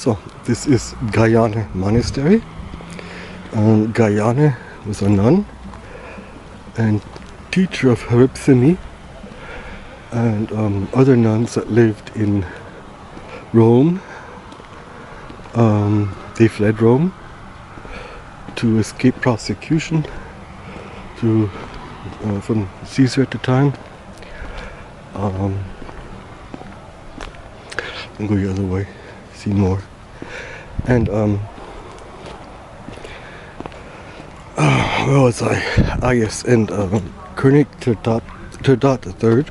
So, this is Guyana Monastery. Guyane was a nun and teacher of Hripsime and other nuns that lived in Rome. They fled Rome to escape prosecution from Caesar at the time. I'll go the other way, see more. And where was I? Yes, and König Terdat III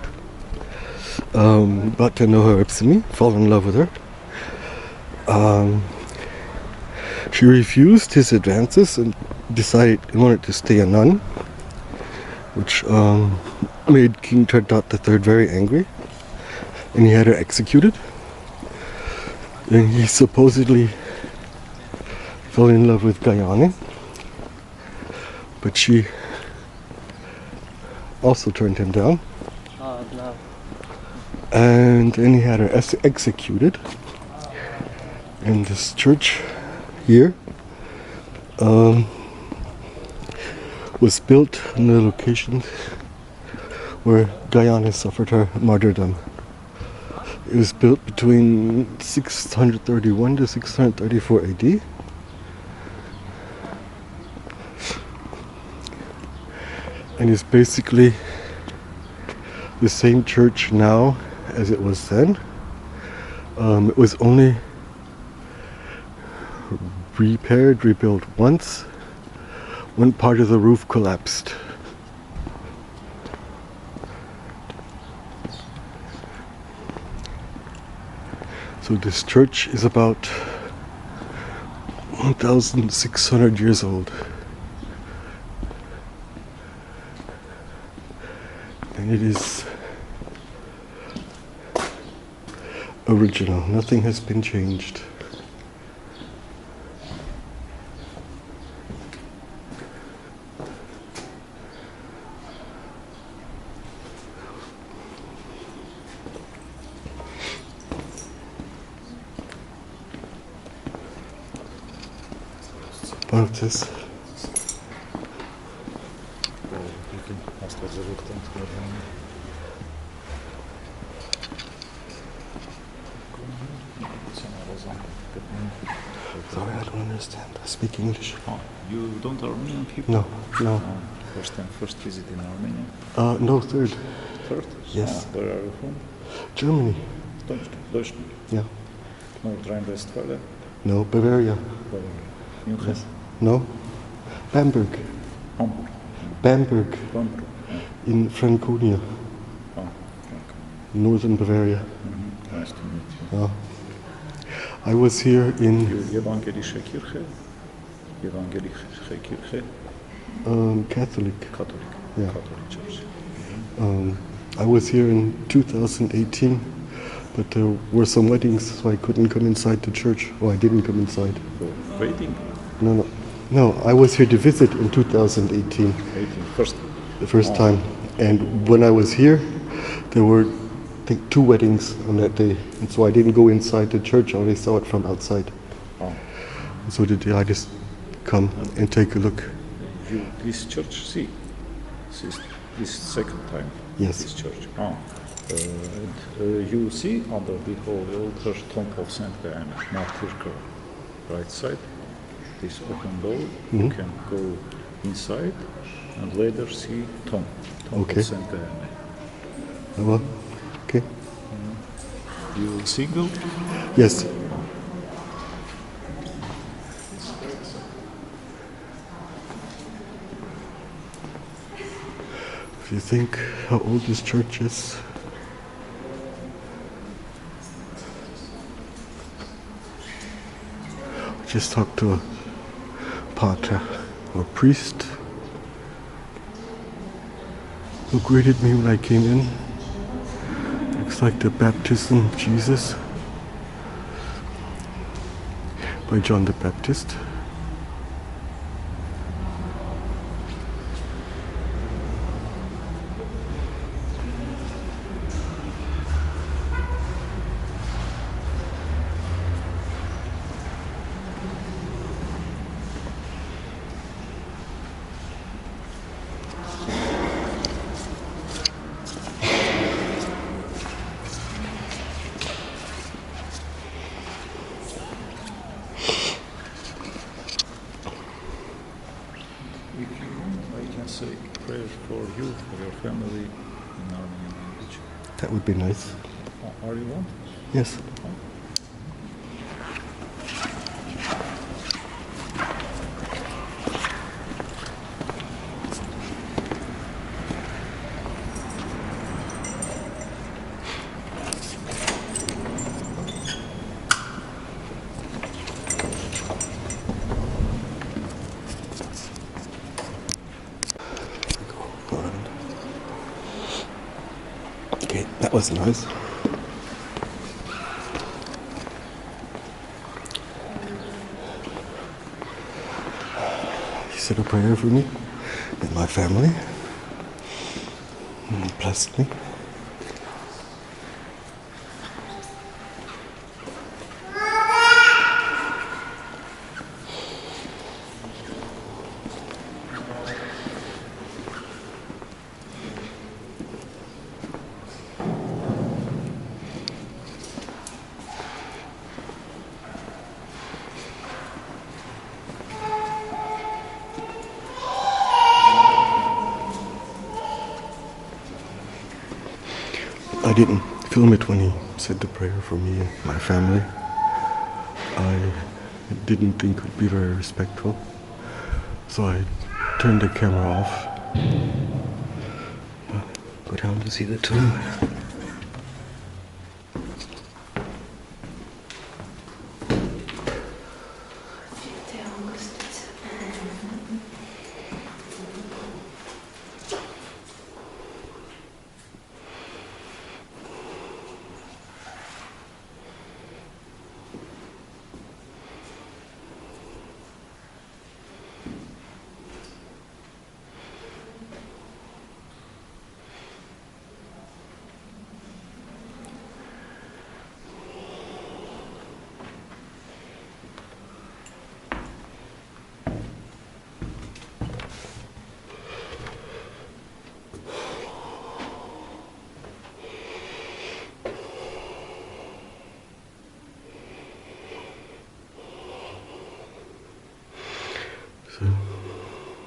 got to know her Hripsime, fall in love with her. She refused his advances and decided he wanted to stay a nun, which made King Terdat III very angry, and he had her executed. And he supposedly fell in love with Guyane, but she also turned him down. Oh, no. And then he had her executed. And this church here was built in the location where Guyana suffered her martyrdom. It was built between 631 to 634 AD. And it's basically the same church now as it was then. It was only rebuilt once. One part of the roof collapsed. So this church is about 1,600 years old. And it is original. Nothing has been changed. About this. Sorry, I don't understand. I speak English. Oh, you don't Armenian people? No, no. First visit in Armenia? No, third. Third? Yes. Where are you from? Germany. Deutschland? Yeah. North Rhine-Westphalia? No, Bavaria. Munich? Yes. No. Bamberg. Hamburg? Bamberg. Bamberg? In Franconia. Oh, okay. Northern Bavaria. Mm-hmm. Nice to meet you. I was here in Evangelische Kirche? Evangelische Kirche? Catholic. Catholic. Yeah. Catholic Church. I was here in 2018, but there were some weddings, so I couldn't come inside the church. Or I didn't come inside. So, waiting? No, I was here to visit in 2018. The first time. And when I was here, there were, I think, 2 weddings on that day. And so I didn't go inside the church, I only saw it from outside. Oh. So today I just come and take a look. You, this church, see? This second time? Yes. This church. And you see under the holy altar tomb of St. Guyana, martyr girl. Right side. This open door, you can go inside and later see tomb Okay. of St. Guyana. Well, okay. You single? Yes. If you think how old this church is, I just talked to a pater or priest who greeted me when I came in. Looks like the baptism of Jesus by John the Baptist. can say prayers for you, for your family in Armenian language. That would be nice. Are you one? Yes. Okay, that was nice. He said a prayer for me and my family. And blessed me. I didn't film it when he said the prayer for me and my family. I didn't think it would be very respectful, so I turned the camera off. Go down to see the tomb.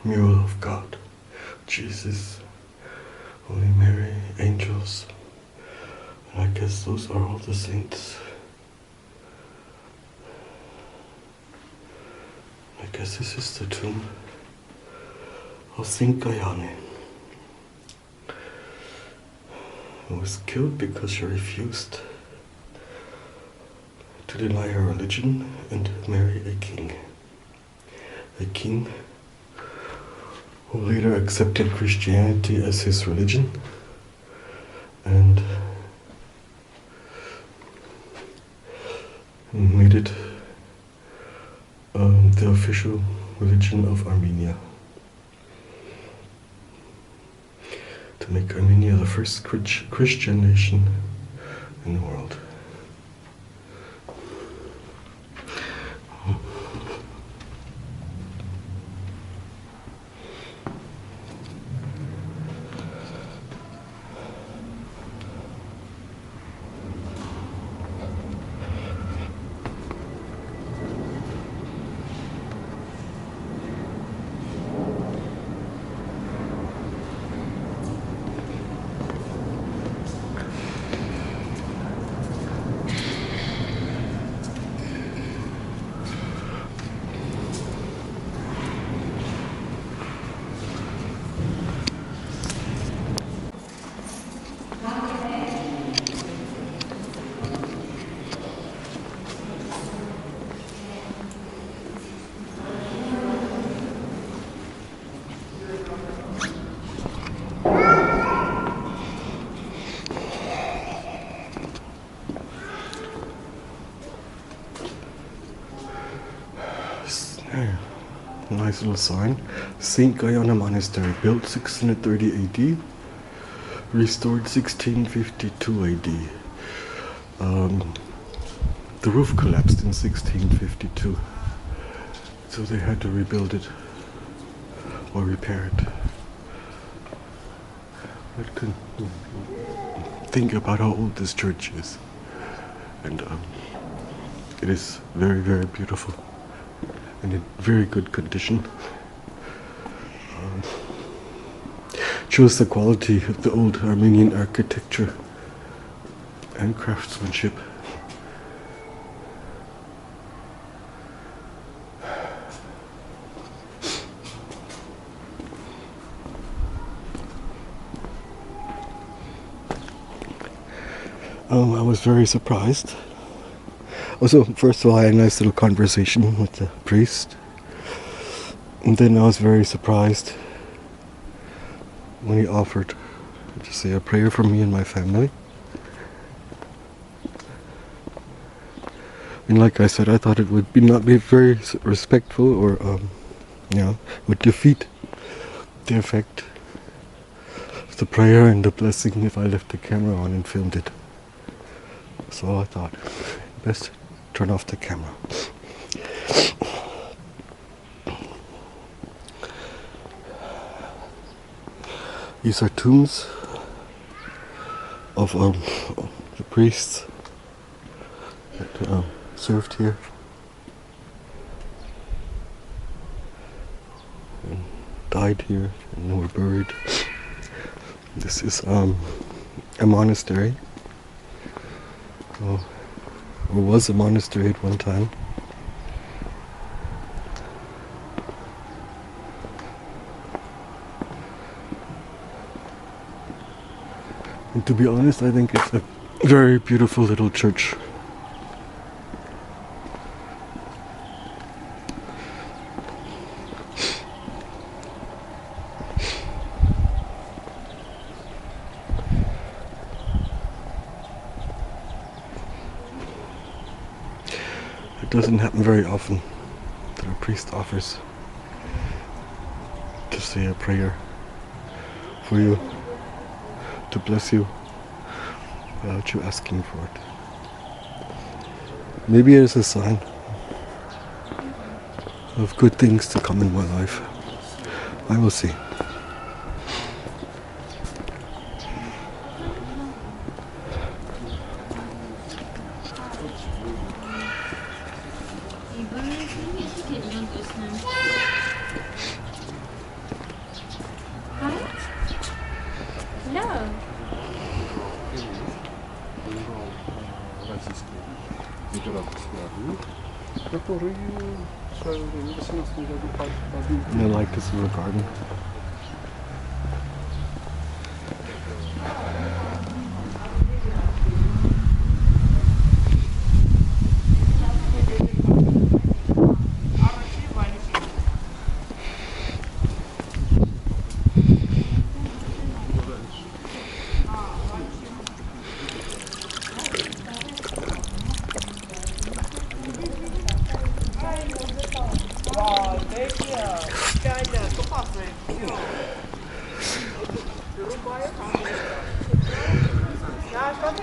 Mural of God, Jesus, Holy Mary, angels, and I guess those are all the saints. I guess this is the tomb of St. Gajane, who was killed because she refused to deny her religion and marry a king. A king who later accepted Christianity as his religion and made it the official religion of Armenia, to make Armenia the first Christian nation in the world. Nice little sign. St. Guyana Monastery, built 630 AD, restored 1652 AD. The roof collapsed in 1652, so they had to rebuild it or repair it. But can think about how old this church is, and it is very, very beautiful and in very good condition. shows the quality of the old Armenian architecture and craftsmanship. I was very surprised. Also, first of all, I had a nice little conversation with the priest. And then I was very surprised when he offered to say a prayer for me and my family. And like I said, I thought it would not be very respectful, or would defeat the effect of the prayer and the blessing if I left the camera on and filmed it. So I thought, best turn off the camera. These are tombs of the priests that served here and died here and were buried. This is a monastery, or was a monastery at one time. And to be honest, I think it's a very beautiful little church. It doesn't happen very often that a priest offers to say a prayer for you, to bless you without you asking for it. Maybe it is a sign of good things to come in my life. I will see. I like this little garden.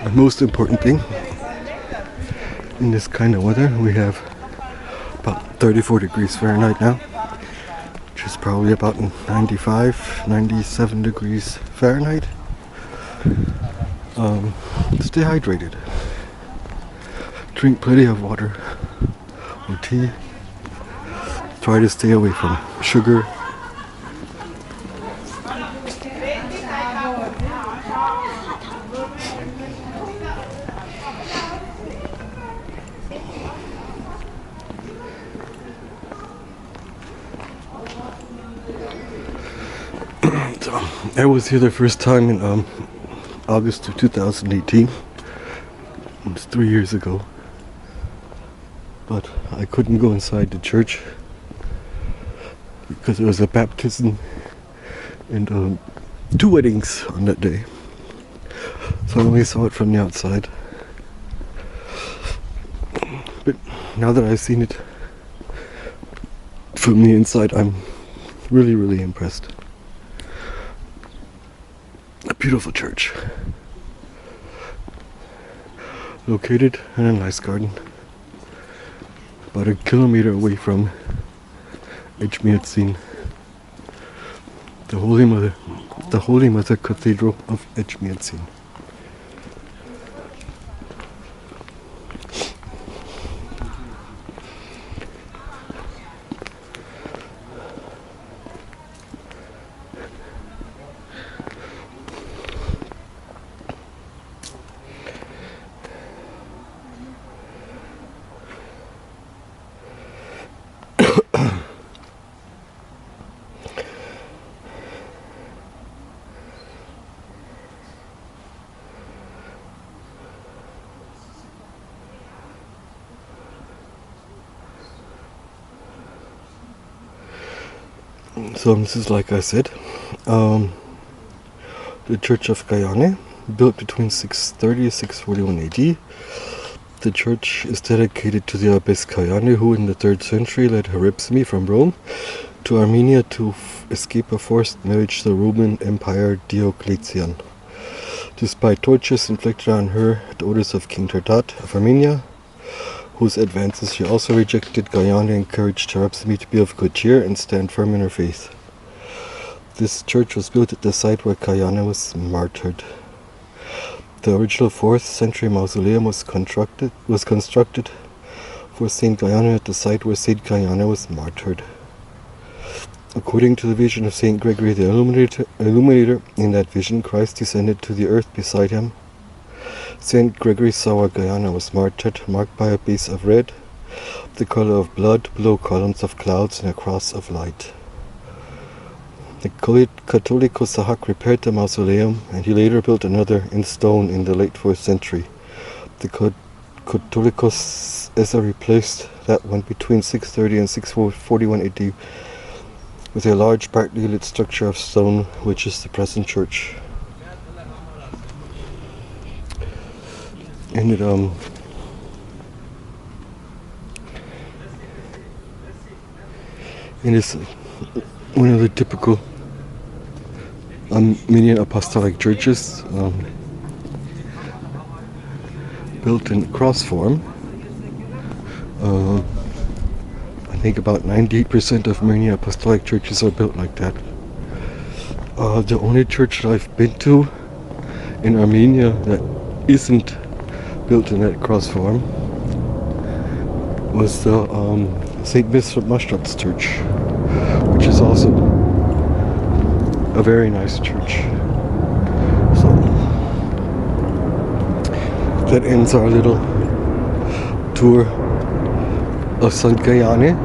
The most important thing in this kind of weather, we have about 34 degrees Fahrenheit now, which is probably about 95, 97 degrees Fahrenheit. Stay hydrated. Drink plenty of water or tea. Try to stay away from sugar. I was here the first time in August of 2018. It was 3 years ago. But I couldn't go inside the church because there was a baptism and 2 weddings on that day. So I only saw it from the outside. But now that I've seen it from the inside, I'm really, really impressed. A beautiful church, located in a nice garden, about a kilometer away from Etschmiadsin, the Holy Mother Cathedral of Etschmiadsin. So this is, like I said, the Church of Gajane, built between 630 and 641 AD. The church is dedicated to the abbess Gajane, who in the 3rd century led Hripsime from Rome to Armenia to escape a forced marriage to the Roman Empire Diocletian. Despite tortures inflicted on her at the orders of King Terdat of Armenia, whose advances she also rejected, Guyana encouraged Hripsime to be of good cheer and stand firm in her faith. This church was built at the site where Guyana was martyred. The original 4th century mausoleum was constructed for Saint Guyana at the site where Saint Guyana was martyred. According to the vision of Saint Gregory the Illuminator, in that vision Christ descended to the earth beside him. Saint Gregory saw where Guyana was martyred, marked by a base of red, the color of blood, below columns of clouds and a cross of light. The Catholico Sahak repaired the mausoleum, and he later built another in stone in the late 4th century. The Catholicos Esa replaced that one between 630 and 641 AD with a large partly lit structure of stone, which is the present church. And it is one of the typical Armenian apostolic churches, built in cross form. I think about 98% of Armenian apostolic churches are built like that. The only church that I've been to in Armenia that isn't built in that cross form was the St. Mastrat's church, which is also a very nice church. So that ends our little tour of St. Gajane.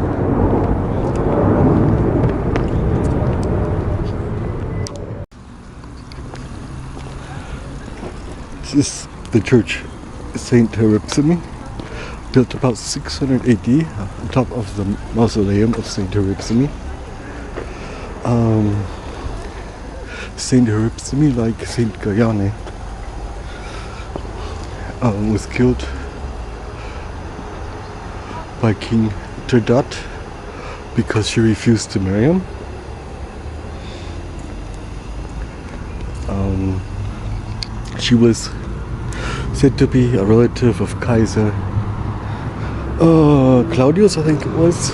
This is the church Saint Hripsime, built about 600 AD on top of the mausoleum of Saint Hripsime. Saint Hripsime, like Saint Gajane, was killed by King Terdat because she refused to marry him. She was said to be a relative of Kaiser Claudius, I think it was,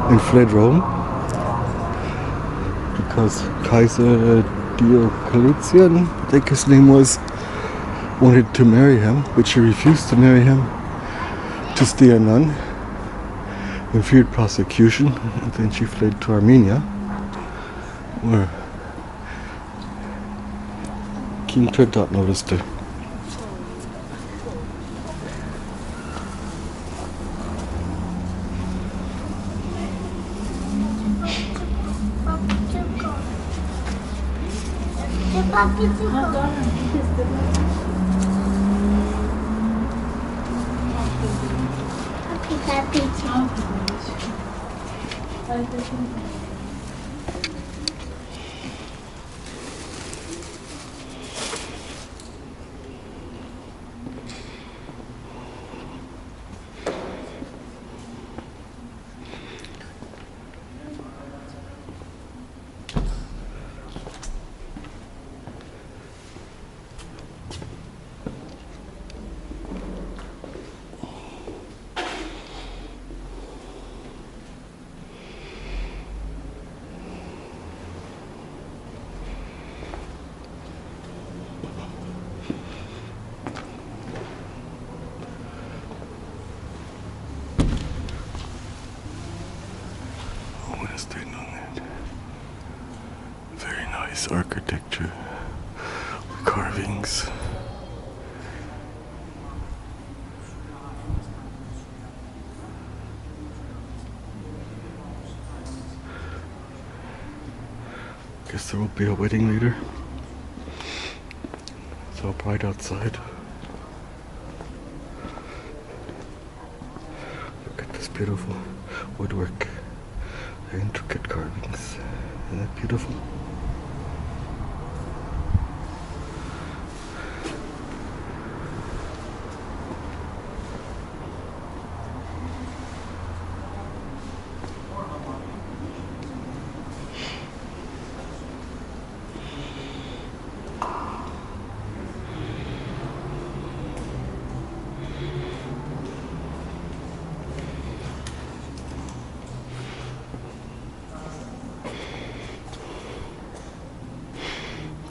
and fled Rome because Kaiser Diocletian, I think his name was, wanted to marry him, but she refused to marry him to stay a nun and feared prosecution. And then she fled to Armenia, where King Terdat noticed her. Very nice architecture, carvings. Guess there will be a wedding later. It's all bright outside. Look at this beautiful woodwork. The intricate carvings. Isn't that beautiful?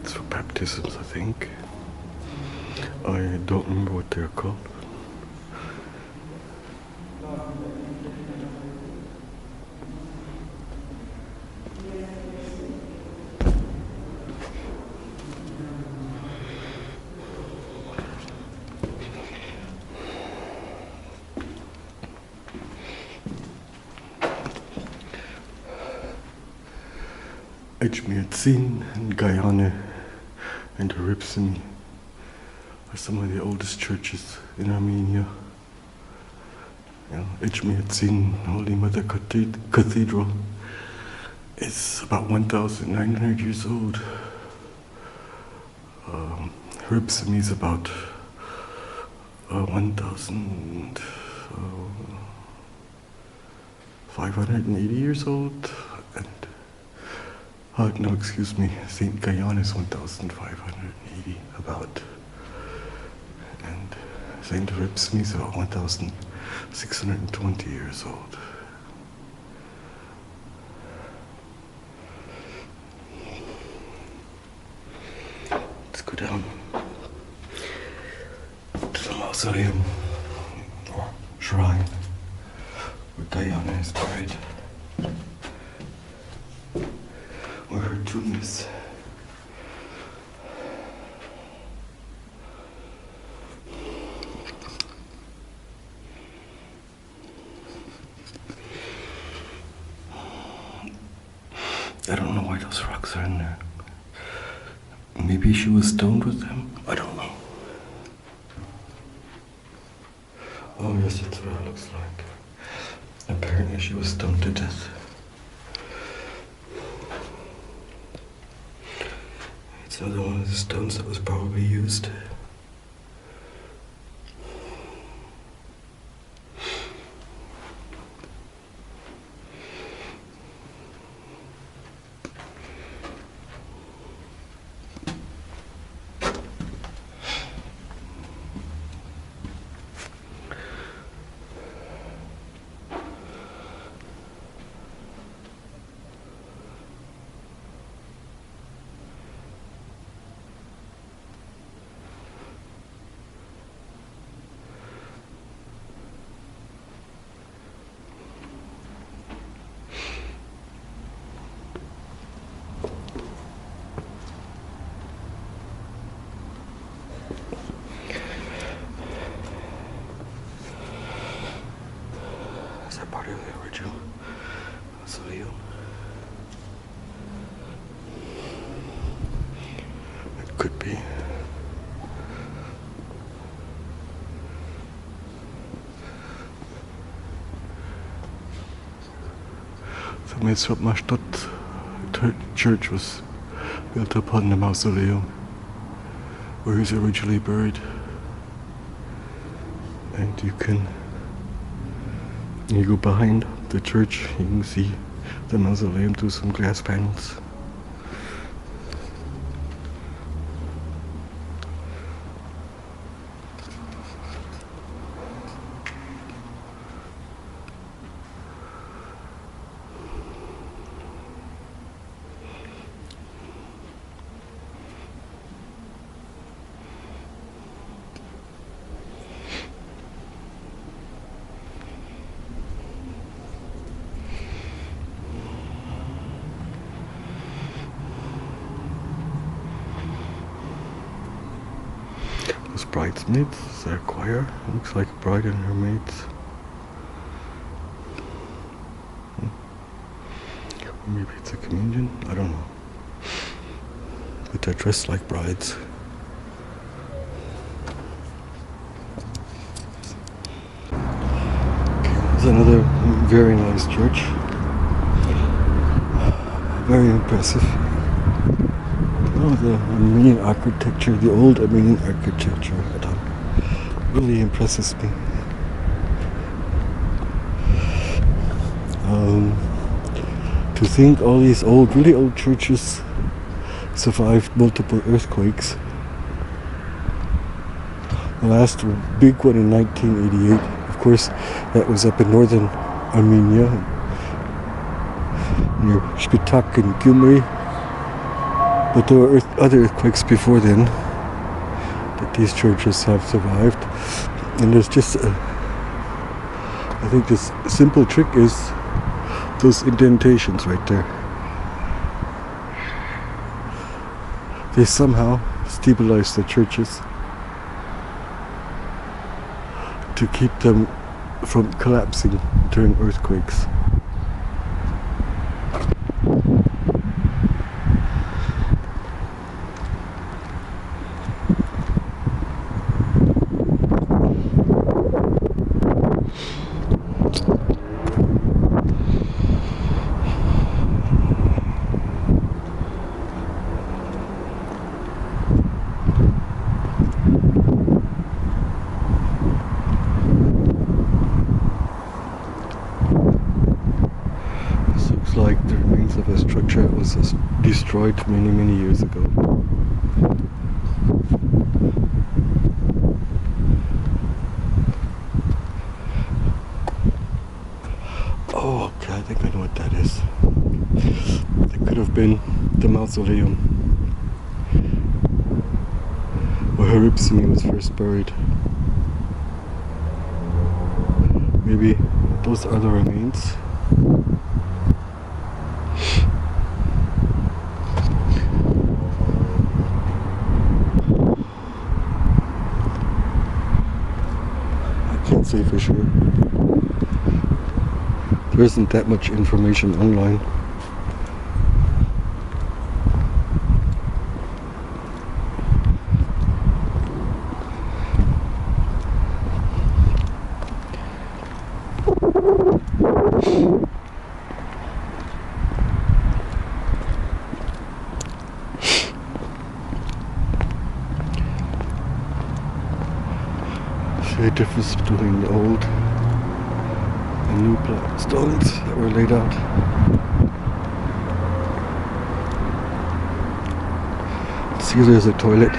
It's for baptisms, I think. I don't remember what they're called. Etschmiadsin and Guyana and Hripsime are some of the oldest churches in Armenia. Etschmiadsin, Holy Mother Cathedral, is about 1,900 years old. Hripsime is about 1,580 years old. No, excuse me, St. Guyana is 1,580 about. And St. Hripsime is about 1,620 years old. Let's go down to the mausoleum or shrine where Guyana is buried. Where her tomb is. I don't know why those rocks are in there. Maybe she was stoned with them? I don't know. Oh yes, that's what it looks like. Apparently she was stoned to death. It's another one of the stones that was probably used. Is that part of the original mausoleum? It could be. The Hripsime church was built upon the mausoleum where he was originally buried. And you go behind the church, you can see the mausoleum through some glass panels. Those bridesmaids, is that a choir? It looks like a bride and her maids. Or maybe it's a communion, I don't know. But they're dressed like brides. Okay, there's another very nice church. Very impressive. Oh, the Armenian architecture, the old Armenian architecture, really impresses me. To think all these really old churches survived multiple earthquakes. The last big one in 1988, of course, that was up in northern Armenia, near Shoghakat and Gyumri. But there were other earthquakes before then that these churches have survived. And there's just, I think this simple trick is those indentations right there. They somehow stabilize the churches to keep them from collapsing during earthquakes. Like the remains of a structure that was destroyed many years ago. Oh, okay, I think I know what that is. It could have been the mausoleum where Hripsime was first buried. Maybe those are the remains. Can't say for sure. There isn't that much information online. The difference between the old and new stones that were laid out. See, there's a toilet.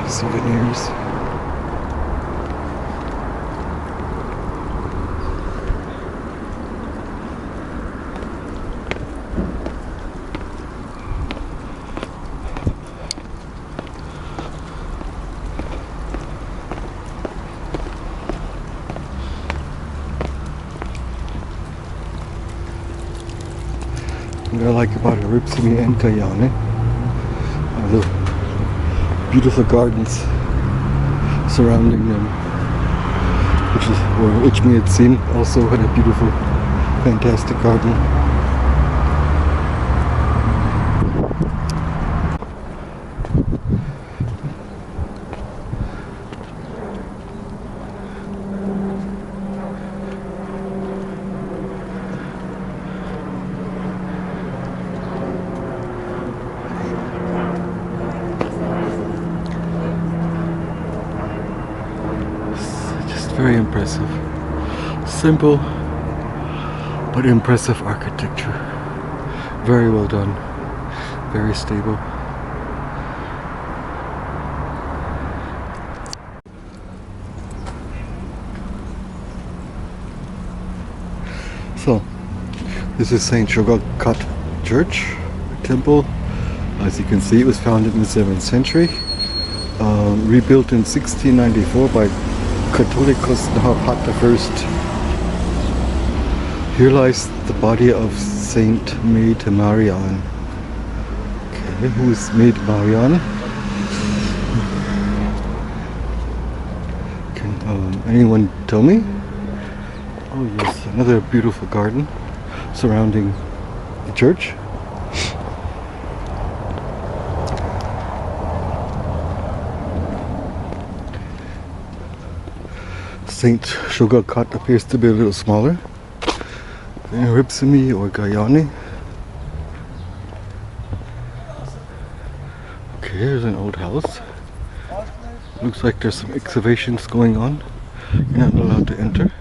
Souvenirs. What I like about Hripsime and Guyana are the beautiful gardens surrounding them, which is where Etschmiadsin also had a beautiful, fantastic garden. Very impressive. Simple but impressive architecture. Very well done. Very stable. So, this is St. Shoghakat Church, temple. As you can see, it was founded in the 7th century. Rebuilt in 1694 by Catholicos Nahapat I. Here lies the body of Saint Maid Marian. Okay, who is Maid Marian? Can anyone tell me? Oh yes, another beautiful garden surrounding the church. St. Shoghakat appears to be a little smaller in Hripsime or Guyane. Okay, here's an old house. Looks like there's some excavations going on. You're not allowed to enter.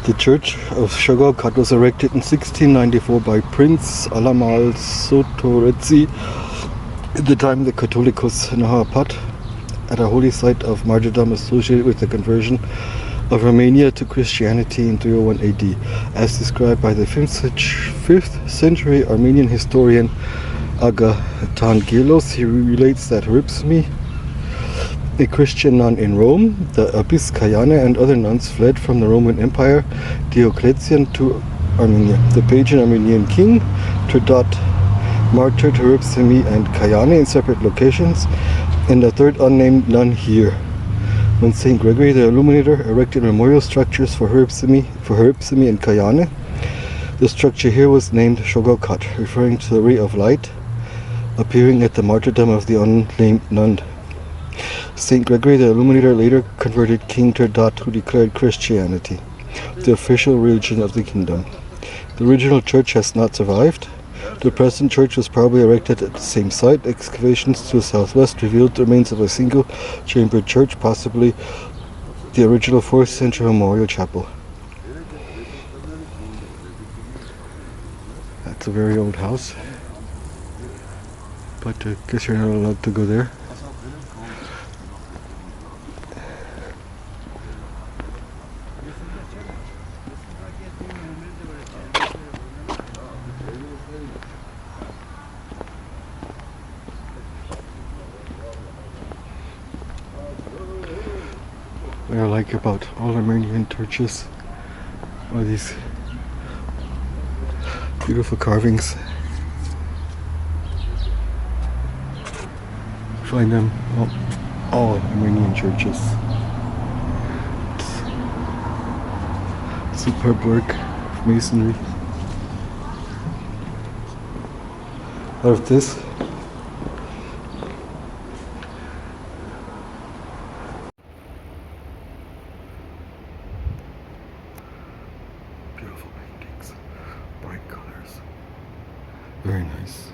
The church of Shoghakat was erected in 1694 by Prince Alamal Sotoretsi at the time the Catholicos Nahapat, at a holy site of martyrdom associated with the conversion of Armenia to Christianity in 301 AD, as described by the 5th century Armenian historian Agatangelos. He relates that Hripsime, a Christian nun in Rome, the abbess Gajane and other nuns fled from the Roman Empire Diocletian to Armenia. The pagan Armenian king Tredat martyred Hripsime and Gajane in separate locations, and the third unnamed nun here. When St. Gregory the Illuminator erected memorial structures for Hripsime and Gajane, the structure here was named Shoghakat, referring to the ray of light appearing at the martyrdom of the unnamed nun. St. Gregory the Illuminator later converted King Tredat, who declared Christianity the official religion of the kingdom. The original church has not survived. The present church was probably erected at the same site. Excavations to the southwest revealed the remains of a single-chambered church, possibly the original 4th century memorial chapel. That's a very old house, but I guess you're not allowed to go there. What I like about all Armenian churches are these beautiful carvings. Find them all Armenian churches. It's superb work of masonry. Out of this. Beautiful paintings, bright colors, very nice.